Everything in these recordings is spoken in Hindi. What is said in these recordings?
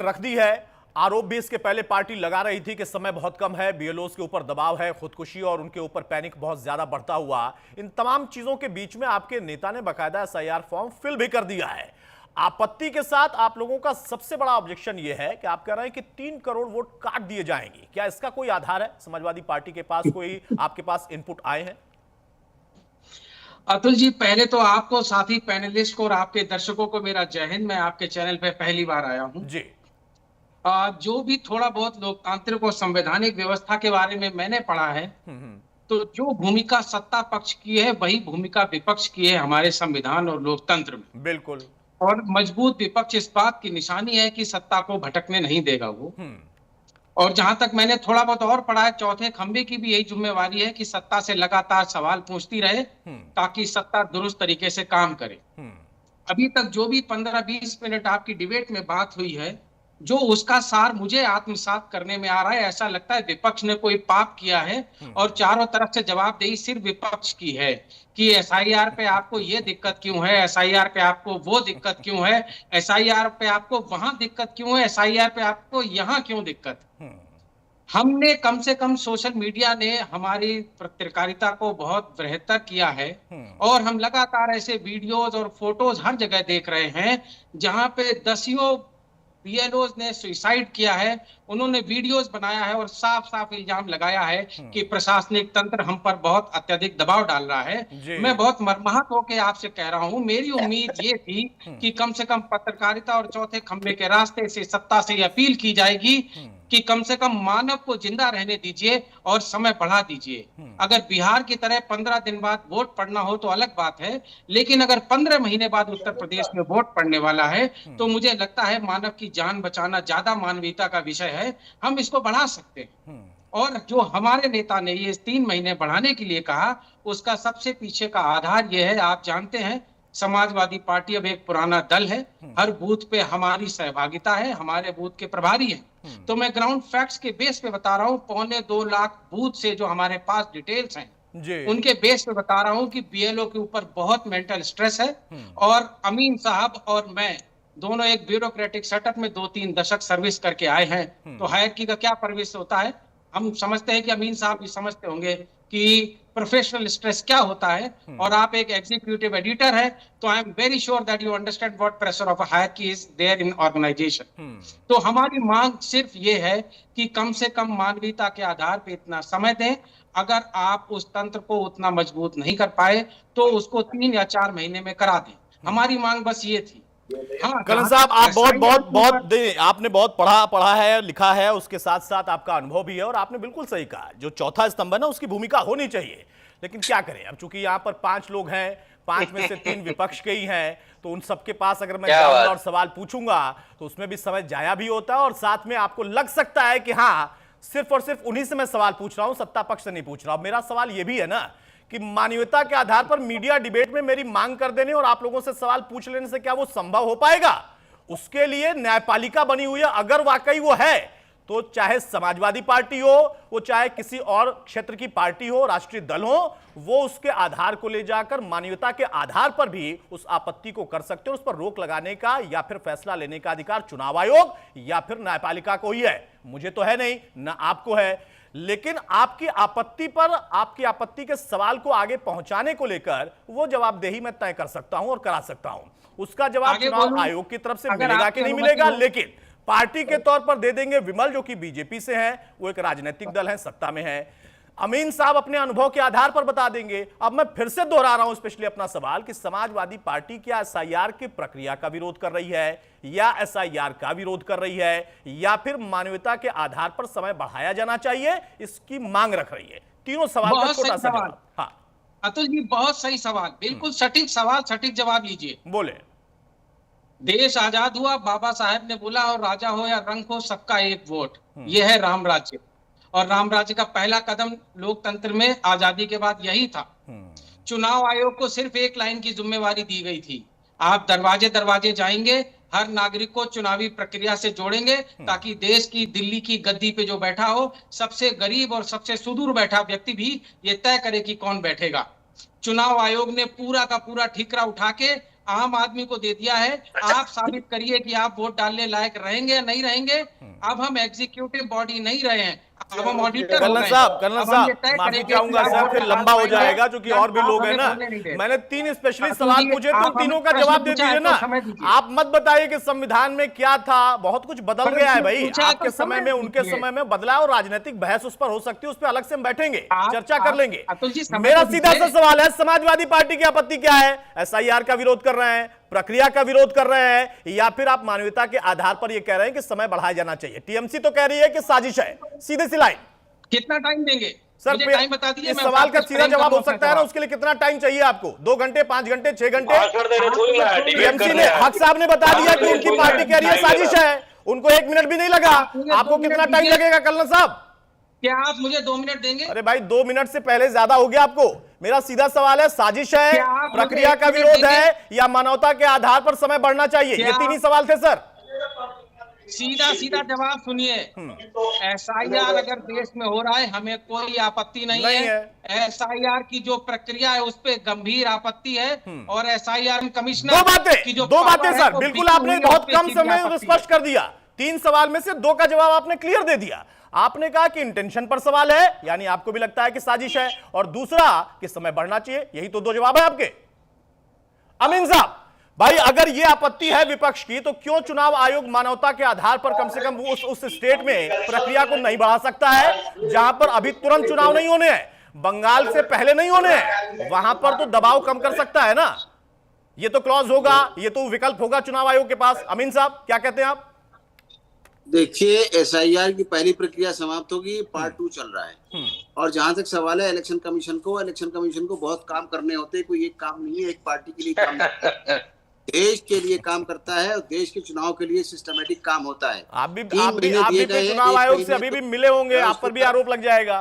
रख दी है। आरोप भी इसके पहले पार्टी लगा रही थी कि समय बहुत कम है, बीएलओस के ऊपर दबाव है, खुदकुशी और उनके ऊपर पैनिक बहुत ज्यादा बढ़ता हुआ। इन तमाम चीजों के बीच में आपके नेता ने बाकायदा एसआईआर फॉर्म फिल भी कर दिया है। आपत्ति के साथ आप लोगों का सबसे बड़ा ऑब्जेक्शन यह है कि आप कह रहे हैं कि 3 करोड़ वोट काट दिए जाएंगे। क्या इसका कोई आधार है? समाजवादी पार्टी के पास कोई आपके पास इनपुट आए हैं? अतुल जी, पहले तो आपको, साथी पैनलिस्ट को और आपके दर्शकों को मेरा जय हिंद। मैं आपके चैनल पे पहली बार आया हूं। जी। जो भी थोड़ा बहुत लोकतांत्रिक और संवैधानिक व्यवस्था के बारे में मैंने पढ़ा है, तो जो भूमिका सत्ता पक्ष की है वही भूमिका विपक्ष की है हमारे संविधान और लोकतंत्र में। बिल्कुल। और मजबूत विपक्ष इस बात की निशानी है कि सत्ता को भटकने नहीं देगा वो। और जहां तक मैंने थोड़ा बहुत और पढ़ा है, चौथे खंबे की भी यही जिम्मेवारी है कि सत्ता से लगातार सवाल पूछती रहे ताकि सत्ता दुरुस्त तरीके से काम करे। अभी तक जो भी 15-20 मिनट आपकी डिबेट में बात हुई है, जो उसका सार मुझे आत्मसात करने में आ रहा है, ऐसा लगता है विपक्ष ने कोई पाप किया है और चारों तरफ से जवाबदेही सिर्फ विपक्ष की है कि एसआईआर पे आपको ये दिक्कत क्यों है, एसआईआर पे आपको वो दिक्कत क्यों है, एसआईआर पे आपको वहां दिक्कत क्यों है, एसआईआर पे आपको यहां क्यों दिक्कत। हमने कम से कम, सोशल मीडिया ने हमारी पत्रकारिता को बहुत बेहतर किया है और हम लगातार ऐसे वीडियोज और फोटोज हर जगह देख रहे हैं जहां पे दसियों बीएलओज ने सुसाइड किया है। उन्होंने वीडियोस बनाया है और साफ साफ इल्जाम लगाया है कि प्रशासनिक तंत्र हम पर बहुत अत्यधिक दबाव डाल रहा है। मैं बहुत मर्माहत होकर आपसे कह रहा हूं, मेरी उम्मीद ये थी कि कम से कम पत्रकारिता और चौथे खंबे के रास्ते से सत्ता से अपील की जाएगी कि कम से कम मानव को जिंदा रहने दीजिए और समय बढ़ा दीजिए। अगर बिहार की तरह 15 दिन बाद वोट पड़ना हो तो अलग बात है, लेकिन अगर 15 महीने बाद उत्तर प्रदेश में वोट पड़ने वाला है तो मुझे लगता है मानव की जान बचाना ज्यादा मानवीयता का विषय है, हम इसको बढ़ा सकते हैं। और जो हमारे नेता ने ये 3 महीने बढ़ाने के लिए कहा, उसका सबसे पीछे का आधार यह है, आप जानते हैं समाजवादी पार्टी अब एक पुराना दल है, हर बूथ पे हमारी सहभागिता है, हमारे बूथ के प्रभारी हैं। तो मैं ग्राउंड फैक्ट्स के बेस पे बता रहा हूं, 2.25 लाख बूथ से जो हमारे पास डिटेल्स हैं उनके बेस पे बता रहा हूं कि बीएलओ के ऊपर बहुत मेंटल स्ट्रेस है। और अमीन साहब और मैं दोनों एक ब्यूरोक्रेटिक सेटअप में 2-3 दशक सर्विस करके आए हैं, तो हायरकी का क्या परविश होता है हम समझते हैं कि अमीन साहब भी समझते होंगे कि प्रोफेशनल स्ट्रेस क्या होता है। और आप एक एग्जीक्यूटिव एडिटर है, तो I am very sure that you understand what pressure of a hierarchy is there in organisation. तो हमारी मांग सिर्फ ये है कि कम से कम मानवीयता के आधार पे इतना समय दें। अगर आप उस तंत्र को उतना मजबूत नहीं कर पाए तो उसको 3 या 4 महीने में करा दें। हमारी मांग बस ये थी। हाँ, करण साहब, आप आपने बहुत पढ़ा है, लिखा है, उसके साथ साथ आपका अनुभव भी है और आपने बिल्कुल सही कहा, जो चौथा स्तंभ है ना उसकी भूमिका होनी चाहिए। लेकिन क्या करें, अब चूंकि यहाँ पर 5 लोग हैं, 5 में से 3 विपक्ष के ही हैं, तो उन सबके पास अगर मैं जाऊंगा और सवाल पूछूंगा तो उसमें भी समय जाया भी होता है और साथ में आपको लग सकता है कि हाँ, सिर्फ और सिर्फ उन्हीं से मैं सवाल पूछ रहा हूं, सत्ता पक्ष से नहीं पूछ रहा हूं। मेरा सवाल यह भी है ना कि मानवीयता के आधार पर मीडिया डिबेट में मेरी मांग कर देने और आप लोगों से सवाल पूछ लेने से क्या वो संभव हो पाएगा? उसके लिए न्यायपालिका बनी हुई है। अगर वाकई वो है तो चाहे समाजवादी पार्टी हो, वो चाहे किसी और क्षेत्र की पार्टी हो, राष्ट्रीय दल हो, वो उसके आधार को ले जाकर मानवीयता के आधार पर भी उस आपत्ति को कर सकते हैं। उस पर रोक लगाने का या फिर फैसला लेने का अधिकार चुनाव आयोग या फिर न्यायपालिका को ही है। मुझे तो है नहीं, ना आपको है। लेकिन आपकी आपत्ति पर, आपकी आपत्ति के सवाल को आगे पहुंचाने को लेकर वो जवाबदेही मैं तय कर सकता हूं और करा सकता हूं। उसका जवाब चुनाव आयोग की तरफ से मिलेगा कि नहीं मिलेगा, लेकिन पार्टी के तौर पर दे देंगे। विमल जो कि बीजेपी से है, वो एक राजनीतिक दल है, सत्ता में है। अमीन साहब अपने अनुभव के आधार पर बता देंगे। अब मैं फिर से दोहरा रहा हूं स्पेशली अपना सवाल कि समाजवादी पार्टी क्या एसआईआर की प्रक्रिया का विरोध कर रही है या एसआईआर का विरोध कर रही है या फिर मानवीयता के आधार पर समय बढ़ाया जाना चाहिए, इसकी मांग रख रही है? तीनों सवाल का छोटा सा जवाब। हाँ अतुल जी, बहुत सही सवाल, बिल्कुल सटीक सवाल, सटीक जवाब लीजिए। बोले। देश आजाद हुआ, बाबा साहेब ने बोला, और राजा हो या रंक हो सबका एक वोट, यह है राम राज्य। और राम राज्य का पहला कदम लोकतंत्र में आजादी के बाद यही था। चुनाव आयोग को सिर्फ एक लाइन की जिम्मेवारी दी गई थी, आप दरवाजे दरवाजे जाएंगे, हर नागरिक को चुनावी प्रक्रिया से जोड़ेंगे ताकि देश की, दिल्ली की गद्दी पे जो बैठा हो, सबसे गरीब और सबसे सुदूर बैठा व्यक्ति भी ये तय करे कि कौन बैठेगा। चुनाव आयोग ने पूरा का पूरा ठीकरा उठा के आम आदमी को दे दिया है। आप साबित करिए कि आप वोट डालने लायक रहेंगे या नहीं रहेंगे। अब हम एग्जीक्यूटिव बॉडी नहीं रहे हैं, अब हम ऑडिटर हो कर्नल गए साहब, हैं। कर्नल अब हम ये साहब तय माफी करेंगे चाहूंगा कि सर, आप फिर वोट लंबा हो डाल जाएगा पाएंगे क्योंकि या और भी आप लोग हैं हमें ना। बोलने नहीं दे रहे। मैंने 3 स्पेशली तो सवाल ये पूछे तो आप हमें तीनों का प्रश्न जवाब दे पूछा है दीजिए तो ना। समय दीजिए। आप मत बताइए कि संविधान में क्या था, बहुत कुछ बदल गया है भाई। पूछा है आपके तो समय में उनके दीजिए। समय में बदला, और राजनीतिक बहस उस पर हो सकती है, उस पर अलग से हम बैठेंगे, चर्चा कर लेंगे। अतुल जी, समय मेरा तो सीधा सा दीजिए। सवाल है, समाजवादी पार्टी की आपत्ति क्या है? एसआईआर का विरोध कर रहे हैं, प्रक्रिया का विरोध कर रहे हैं, या फिर आप मानवीयता के आधार पर यह कह रहे हैं कि समय बढ़ाया जाना चाहिए? टीएमसी तो कह रही है कि साजिश है, सीधे सी लाइन। कितना टाइम देंगे सर मुझे? टाइम बता दीजिए। इस मैं सवाल का वापस सीधा फ्रेम जवाब हो करूं सकता है ना, अपना उसके लिए कितना टाइम चाहिए आपको? 2 घंटे, 5 घंटे, 6 घंटे? भाषण देने थोड़ी ना है, डिबेट टीएमसी कर ने, रहे हैं। हक साहब ने बता दिया कि उनकी पार्टी कह रही है साजिश है, उनको 1 मिनट भी नहीं लगा। मुझे आपको 2 कितना मिनट टाइम दीजिए। लगेगा कर्नल साहब? क्या आप मुझे 2 मिनट देंगे? अरे भाई, 2 मिनट से पहले ज्यादा हो गया आपको। मेरा सीधा सवाल है, साजिश है, क्या आप मुझे प्रक्रिया 1 का मिनट विरोध देंगे? है, या मानवता के आधार पर समय बढ़ना चाहिए? ये क्या 3 ही सवाल थे सर। सीधा सीधा जवाब सुनिए। एसआईआर अगर देश में हो रहा है, हमें कोई आपत्ति नहीं है। एसआईआर की जो प्रक्रिया है उस पे गंभीर आपत्ति है, और एसआईआर कमिश्नर की जो दो बातें power है, सर, वो बिल्कुल बिकी आपने हुई है, बहुत उस पे कम सीधी समय में आपत्ति स्पष्ट कर दिया। 3 सवाल में से 2 का जवाब आपने क्लियर दे दिया। आपने कहा कि इंटेंशन पर सवाल है, यानी आपको भी लगता है कि साजिश है, और दूसरा कि समय बढ़ना चाहिए। यही तो 2 जवाब है आपके। अमीन साहब भाई, अगर ये आपत्ति है विपक्ष की, तो क्यों चुनाव आयोग मानवता के आधार पर कम से कम उस स्टेट में प्रक्रिया को नहीं बढ़ा सकता है जहां पर अभी तुरंत चुनाव नहीं होने हैं, बंगाल से पहले नहीं होने हैं? वहां पर तो दबाव कम कर सकता है ना। ये तो क्लॉज होगा, ये तो विकल्प होगा चुनाव आयोग के पास। अमीन साहब क्या कहते हैं आप? देखिए, एसआईआर की पहली प्रक्रिया समाप्त होगी, पार्ट 2 चल रहा है। और जहां तक सवाल है इलेक्शन कमीशन को बहुत काम करने होते हैं। कोई एक काम नहीं है, एक पार्टी के लिए काम नहीं। देश के लिए काम करता है, और देश के चुनाव के लिए सिस्टमेटिक काम होता है। आप भी चुनाव आयोग से अभी भी मिले होंगे, आप पर भी आरोप लग जाएगा।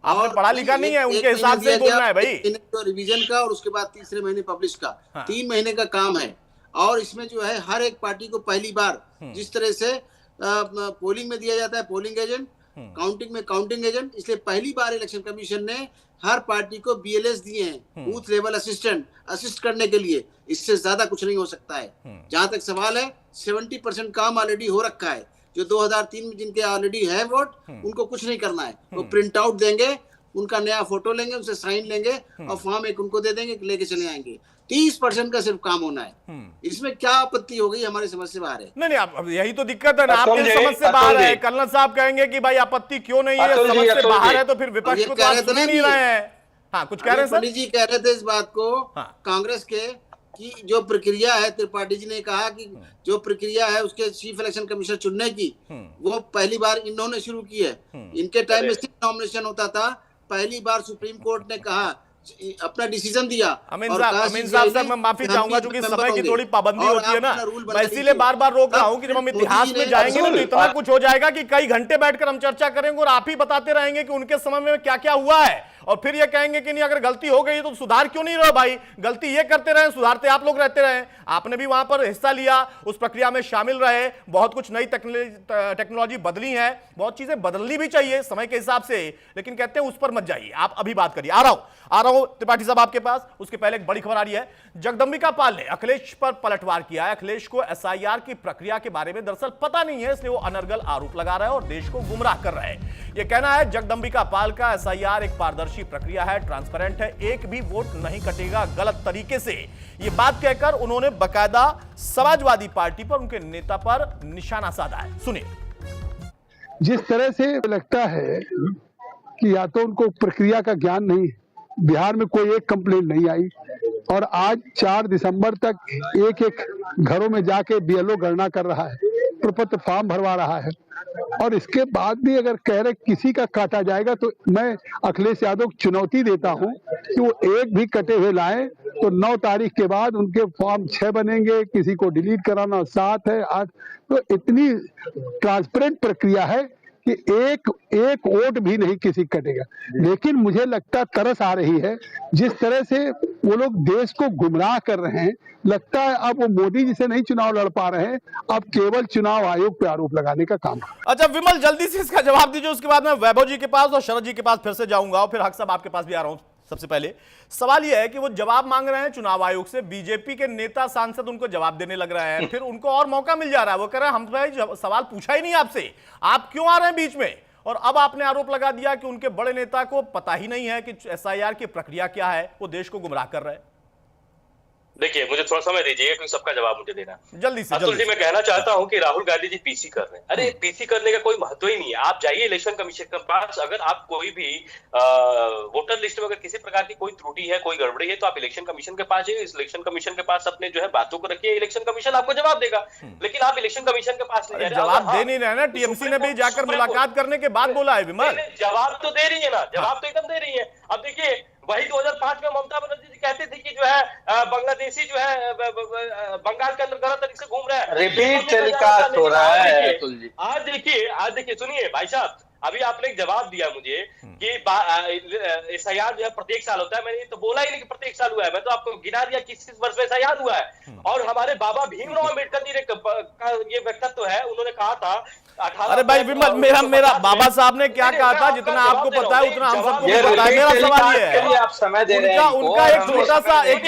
आपने पढ़ा लिखा नहीं है, उनके हिसाब से बोलना है भाई। तो रिवीजन का, और उसके बाद तीसरे महीने पब्लिश का, 3 महीने का काम है। और इसमें जो है हर एक पार्टी को पहली बार जिस तरह से पोलिंग में दिया जाता है पोलिंग एजेंट, काउंटिंग में काउंटिंग एजेंट, इसलिए पहली बार इलेक्शन कमीशन ने हर पार्टी को बीएलएस दिए हैं, बूथ लेवल असिस्टेंट, असिस्ट करने के लिए। इससे ज्यादा कुछ नहीं हो सकता है। जहां तक सवाल है, 70% काम ऑलरेडी हो रखा है। जो 2003 में जिनके ऑलरेडी है वोट, उनको कुछ नहीं करना है। वो प्रिंट आउट देंगे, उनका नया फोटो लेंगे, उनसे साइन लेंगे, और फॉर्म एक उनको दे देंगे, लेके चले आएंगे। 30% का सिर्फ काम होना है। इसमें क्या आपत्ति हो गई? हमारी समझ से बाहर है। नहीं, अब यही तो दिक्कत है ना, आपकी समझ से बाहर है। कर्नल साहब कहेंगे कि भाई आपत्ति क्यों नहीं है, समझ से बाहर है, तो फिर विपक्ष को तो आप सुन ही नहीं रहे हैं। हाँ, कुछ कह रहे हैं सर? पंडित जी कह रहे थे इस बात को, कांग्रेस के, कि जो प्रक्रिया है, त्रिपाठी जी ने कहा कि जो प्रक्रिया है उसके चीफ इलेक्शन कमिश्नर चुनने की, वो पहली बार इन्होंने शुरू की है। इनके टाइम में सिर्फ नॉमिनेशन होता था। पहली बार सुप्रीम कोर्ट ने कहा, अपना डिसीजन दिया। अमीन साहब सर, मैं माफी चाहूंगा क्योंकि समय की थोड़ी पाबंदी होती है ना, मैं इसीलिए बार बार रोक रहा हूं कि जब हम इतिहास में जाएंगे ना, तो इतना कुछ हो जाएगा कि कई घंटे बैठकर हम चर्चा करेंगे, और आप ही बताते रहेंगे कि उनके समय में क्या क्या हुआ है, और फिर ये कहेंगे कि नहीं, अगर गलती हो गई तो सुधार क्यों नहीं रहा भाई? गलती ये करते रहे, सुधारते आप लोग रहते रहे। आपने भी वहां पर हिस्सा लिया, उस प्रक्रिया में शामिल रहे, बहुत कुछ नई टेक्नोलॉजी बदली है, बहुत चीजें बदलनी भी चाहिए समय के हिसाब से, लेकिन कहते हैं उस पर मत जाइए, आप अभी बात करिए। आ रहा हूं त्रिपाठी साहब आपके पास। उसके पहले एक बड़ी खबर आ रही है, जगदंबिका पाल ने अखिलेश पर पलटवार किया है। अखिलेश को एसआईआर की प्रक्रिया के बारे में दरअसल पता नहीं है, इसलिए वो अनर्गल आरोप लगा रहा है और देश को गुमराह कर रहा है। यह कहना है जगदंबिका पाल का, एसआईआर एक पारदर्शी प्रक्रिया है, ट्रांसपेरेंट है, एक भी वोट नहीं कटेगा गलत तरीके से। यह बात कहकर उन्होंने बकायदा समाजवादी पार्टी पर, उनके नेता पर निशाना साधा है। सुनिए। जिस तरह से लगता है कि या तो उनको प्रक्रिया का ज्ञान नहीं, बिहार में कोई एक कंप्लेंट नहीं आई, और आज 4 दिसंबर तक एक एक घरों में जाके बीएलओ गणना कर रहा है, प्रपत्र फॉर्म भरवा रहा है, और इसके बाद भी अगर कह रहे किसी का काटा जाएगा, तो मैं अखिलेश यादव को चुनौती देता हूं कि वो एक भी कटे हुए लाएं, तो 9 तारीख के बाद उनके फॉर्म 6 बनेंगे, किसी को डिलीट कराना 7 है, 8। तो इतनी ट्रांसपेरेंट प्रक्रिया है कि एक वोट भी नहीं किसी कटेगा। लेकिन मुझे लगता तरस आ रही है जिस तरह से वो लोग देश को गुमराह कर रहे हैं। लगता है अब वो मोदी जी से नहीं चुनाव लड़ पा रहे हैं, अब केवल चुनाव आयोग पे आरोप लगाने का काम। अच्छा विमल, जल्दी से इसका जवाब दीजिए, उसके बाद मैं वैभव जी के पास और शरद जी के पास फिर से जाऊंगा, और फिर हक साहब आपके पास भी आ रहा हूं। सबसे पहले सवाल यह है कि वो जवाब मांग रहे हैं चुनाव आयोग से, बीजेपी के नेता सांसद उनको जवाब देने लग रहे हैं, फिर उनको और मौका मिल जा रहा है, वो कह रहे हैं हम भाई सवाल पूछा ही नहीं आपसे, आप क्यों आ रहे हैं बीच में। और अब आपने आरोप लगा दिया कि उनके बड़े नेता को पता ही नहीं है कि एसआईआर की प्रक्रिया क्या है, वो देश को गुमराह कर रहे हैं। देखिए, मुझे थोड़ा समय दीजिएगा क्योंकि सबका जवाब मुझे देना है। जल्दी से अतुल जी, मैं कहना चाहता हूं कि राहुल गांधी जी पीसी कर रहे हैं। अरे पीसी करने का कोई महत्व ही नहीं है। आप जाइए इलेक्शन कमीशन के पास, अगर आप कोई भी वोटर लिस्ट में अगर किसी प्रकार की कोई त्रुटि है, कोई गड़बड़ी है, तो आप इलेक्शन कमीशन के पास जाइए, इलेक्शन कमीशन के पास अपने जो है बातों को रखिए, इलेक्शन कमीशन आपको जवाब देगा। लेकिन आप इलेक्शन कमीशन के पास नहीं, जवाब दे नहीं रहे ना। टीएमसी ने भी जाकर मुलाकात करने के बाद बोला है विमल, जवाब तो दे रही है ना, जवाब तो एकदम दे रही है। अब देखिए, वही 2005 में ममता बनर्जी जी कहती थी कि जो है बांग्लादेशी जो है बंगाल के अंदर गलत तरीके से घूम रहा है, रिपीट टेलीकास्ट हो रहा है अतुल जी। आज देखिए सुनिए भाई साहब, अभी आपने एक जवाब दिया मुझे कि एसआईआर जो है प्रत्येक साल होता है। मैंने तो बोला ही नहीं कि प्रत्येक साल हुआ है, मैं तो आपको गिना दिया किस वर्ष में एसआईआर हुआ है। और हमारे बाबा भीमराव अम्बेडकर जी का ये व्यक्तित्व है, उन्होंने कहा था। अरे भाई विमल, मेरा बाबा साहब ने क्या कहा था, जितना आपको पता है उतना हम सबको पता है। मेरा सवाल ये है, आप समय दे रहे हैं, उनका एक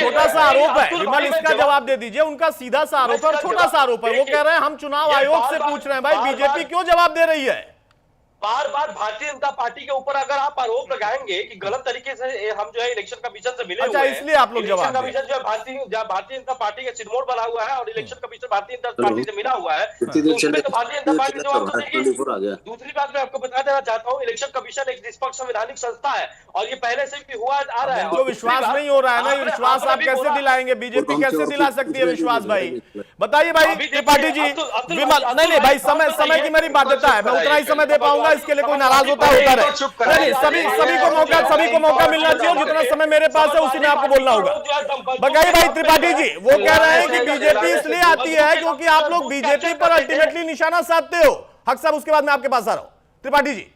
छोटा सा आरोप है विमल, इसका जवाब दे दीजिए। उनका सीधा सा आरोप है और छोटा सा आरोप है, वो कह रहे हैं हम चुनाव आयोग से पूछ रहे हैं भाई बीजेपी क्यों जवाब दे रही है। बार बार भारतीय जनता पार्टी के ऊपर अगर आप आरोप लगाएंगे कि गलत तरीके से हम जो है इलेक्शन कमीशन से मिले हुए हैं, इसलिए आप लोग जवाब दें। कमीशन जो है भारतीय जनता पार्टी का सिरमौर बना हुआ है और election commission Bharatiya Janata party से मिला हुआ है, तो उसमें तो भारतीय जनता पार्टी जवाब तो देगी। दूसरी बात मैं आपको बता देना चाहता हूँ, इलेक्शन कमीशन एक निष्पक्ष संवैधानिक संस्था है और ये पहले से भी हुआ आ रहा है। जो विश्वास नहीं हो रहा है ना, ये विश्वास आप कैसे दिलाएंगे, बीजेपी कैसे दिला सकती है विश्वास भाई, बताइए भाई त्रिपाठी जी। विमल नहीं भाई, समय की मेरी बाध्यता है, मैं उतना ही समय दे पाऊंगा, इसके लिए कोई नाराज होता है नहीं, सभी को मौका मिलना चाहिए। जितना समय मेरे पास है उसी में आपको बोलना होगा। बताइए भाई त्रिपाठी जी, वो कह रहे हैं कि बीजेपी इसलिए आती है क्योंकि आप लोग बीजेपी पर अल्टीमेटली निशाना साधते हो। हक साहब, उसके बाद मैं आपके पास आ रहा हूं। त्रिपाठी जी